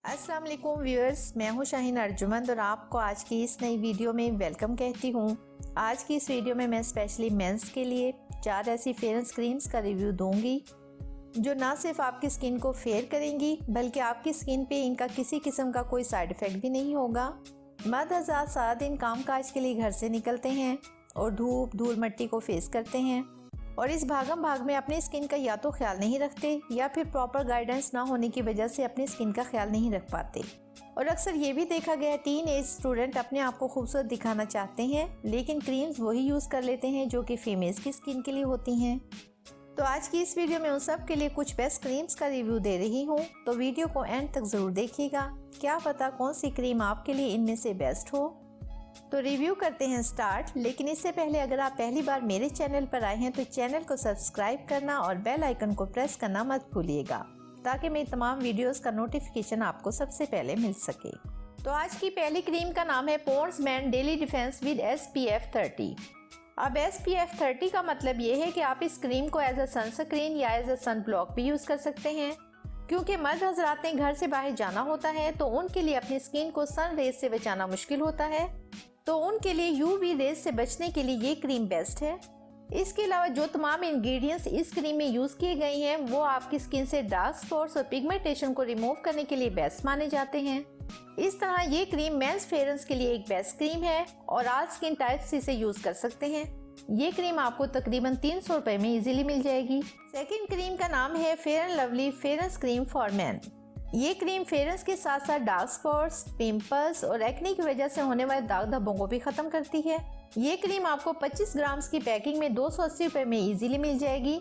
अस्सलाम वालेकुम व्यूअर्स, मैं हूं शाहीन अर्जुमंद और आपको आज की इस नई वीडियो में वेलकम कहती हूं। आज की इस वीडियो में मैं स्पेशली मेंस के लिए 4 ऐसी फेयरनेस क्रीम्स का रिव्यू दूंगी जो ना सिर्फ आपकी स्किन को फेयर करेंगी बल्कि आपकी स्किन पे इनका किसी किस्म का कोई साइड इफ़ेक्ट भी नहीं होगा। मर्द हज़रात सारा दिन काम काज के लिए घर से निकलते हैं और धूप धूल मिट्टी को फेस करते हैं और इस भागम भाग में अपनी स्किन का या तो ख्याल नहीं रखते या फिर प्रॉपर गाइडेंस ना होने की वजह से अपनी स्किन का ख्याल नहीं रख पाते। और अक्सर ये भी देखा गया है टीन एज स्टूडेंट अपने आप को खूबसूरत दिखाना चाहते हैं लेकिन क्रीम्स वही यूज़ कर लेते हैं जो कि फीमेल्स की स्किन के लिए होती हैं। तो आज की इस वीडियो में उन सब के लिए कुछ बेस्ट क्रीम्स का रिव्यू दे रही हूँ, तो वीडियो को एंड तक ज़रूर देखिएगा, क्या पता कौन सी क्रीम आपके लिए इनमें से बेस्ट हो। तो रिव्यू करते हैं स्टार्ट। लेकिन इससे पहले अगर आप पहली बार मेरे चैनल पर आए हैं तो चैनल को सब्सक्राइब करना और बेल आइकन को प्रेस करना मत भूलिएगा ताकि मेरी तमाम वीडियोस का नोटिफिकेशन आपको सबसे पहले मिल सके। तो आज की पहली क्रीम का नाम है Pond's man daily defence with SPF 30। अब SPF 30 का मतलब ये है कि आप इस क्रीम को एज अ सनस्क्रीन या एज अ सन ब्लॉक भी यूज़ कर सकते हैं। क्योंकि मर्द हजरात ने घर से बाहर जाना होता है तो उनके लिए अपनी स्किन को सन रेज से बचाना मुश्किल होता है, तो उनके लिए UV रेज से बचने के लिए ये क्रीम बेस्ट है। इसके अलावा जो तमाम इंग्रेडिएंट्स इस क्रीम में यूज़ किए गए हैं वो आपकी स्किन से डार्क स्पॉट्स और पिगमेंटेशन को रिमूव करने के लिए बेस्ट माने जाते हैं। इस तरह ये क्रीम मेंस फेयरनेस के लिए एक बेस्ट क्रीम है और ऑल स्किन टाइप्स इसे यूज़ कर सकते हैं। ये क्रीम आपको तकरीबन 300 रुपए में इजीली मिल जाएगी। सेकेंड क्रीम का नाम है fair and lovely fairness cream for man. ये क्रीम फेयरनेस के साथ साथ डार्क स्पॉट्स, पिंपल्स और एक्ने की वजह से होने वाले दाग धब्बों को भी खत्म करती है। ये क्रीम आपको 25 ग्राम की पैकिंग में 280 रुपए में इजीली मिल जाएगी।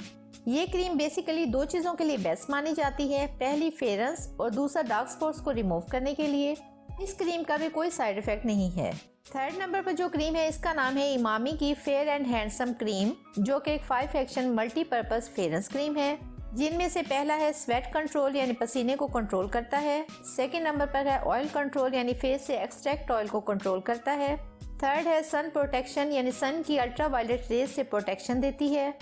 ये क्रीम बेसिकली 2 चीज़ों के लिए बेस्ट मानी जाती है, पहली फेयरनेस और दूसरा डार्क स्पॉट्स को रिमूव करने के लिए। इस क्रीम का भी कोई साइड इफेक्ट नहीं है। थर्ड नंबर पर जो क्रीम है इसका नाम है इमामी की फेयर एंड हैंडसम क्रीम, जो कि एक 5 एक्शन मल्टीपर्पज फेयरनेस क्रीम है जिनमें से पहला है स्वेट कंट्रोल यानी पसीने को कंट्रोल करता है। सेकंड नंबर पर है ऑयल कंट्रोल यानी फेस से एक्सट्रैक्ट ऑयल को कंट्रोल करता है। थर्ड है सन प्रोटेक्शन यानी सन की अल्ट्रावायलेट रेज से प्रोटेक्शन देती है।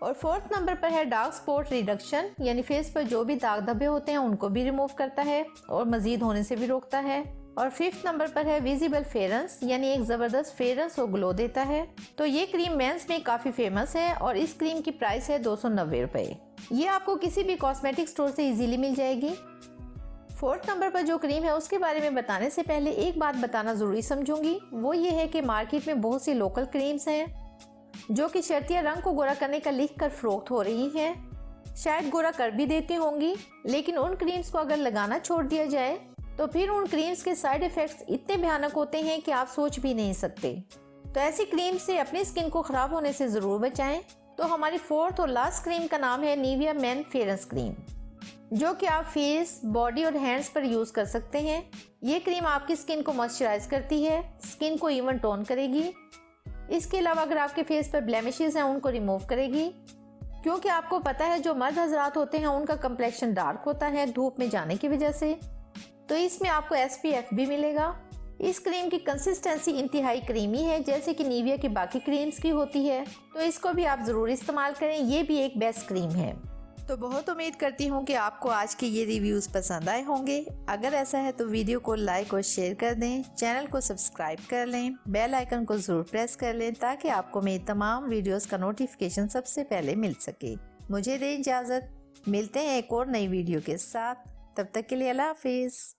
और फोर्थ नंबर पर है डार्क स्पॉट रिडक्शन यानी फेस पर जो भी दाग धब्बे होते हैं उनको भी रिमूव करता है और मजीद होने से भी रोकता है। और फिफ्थ नंबर पर है विजिबल फेयरनेस यानी एक जबरदस्त फेयरनेस और ग्लो देता है। तो ये क्रीम मेंस में काफी फेमस है और इस क्रीम की प्राइस है 290 रुपए। ये आपको किसी भी कॉस्मेटिक स्टोर से इजीली मिल जाएगी। फोर्थ नंबर पर जो क्रीम है उसके बारे में बताने से पहले एक बात बताना जरूरी समझूंगी, वो ये है कि मार्केट में बहुत सी लोकल क्रीम्स हैं जो कि शर्तिया रंग को गोरा करने का लिख कर फरोख्त हो रही हैं। शायद गोरा कर भी देती होंगी, लेकिन उन क्रीम्स को अगर लगाना छोड़ दिया जाए तो फिर उन क्रीम्स के साइड इफेक्ट्स इतने भयानक होते हैं कि आप सोच भी नहीं सकते। तो ऐसी क्रीम से अपनी स्किन को खराब होने से जरूर बचाएं। तो हमारी फोर्थ और लास्ट क्रीम का नाम है निविया मेन फेयरनेस क्रीम, जो कि आप फेस, बॉडी और हैंड्स पर यूज कर सकते हैं। ये क्रीम आपकी स्किन को मॉइस्चराइज करती है, स्किन को इवन टोन करेगी। इसके अलावा अगर आपके फेस पर ब्लेमिशेस हैं उनको रिमूव करेगी, क्योंकि आपको पता है जो मर्द हजरात होते हैं उनका कम्प्लेक्शन डार्क होता है धूप में जाने की वजह से, तो इसमें आपको SPF भी मिलेगा। इस क्रीम की कंसिस्टेंसी इंतहाई क्रीमी है जैसे कि निविया की बाकी क्रीम्स की होती है, तो इसको भी आप ज़रूर इस्तेमाल करें, ये भी एक बेस्ट क्रीम है। तो बहुत उम्मीद करती हूँ कि आपको आज के ये रिव्यूज़ पसंद आए होंगे। अगर ऐसा है तो वीडियो को लाइक और शेयर कर दें, चैनल को सब्सक्राइब कर लें, बेल आइकन को ज़रूर प्रेस कर लें ताकि आपको मेरी तमाम वीडियोस का नोटिफिकेशन सबसे पहले मिल सके। मुझे दें इजाज़त, मिलते हैं एक और नई वीडियो के साथ, तब तक के लिए अल्लाह हाफिज़।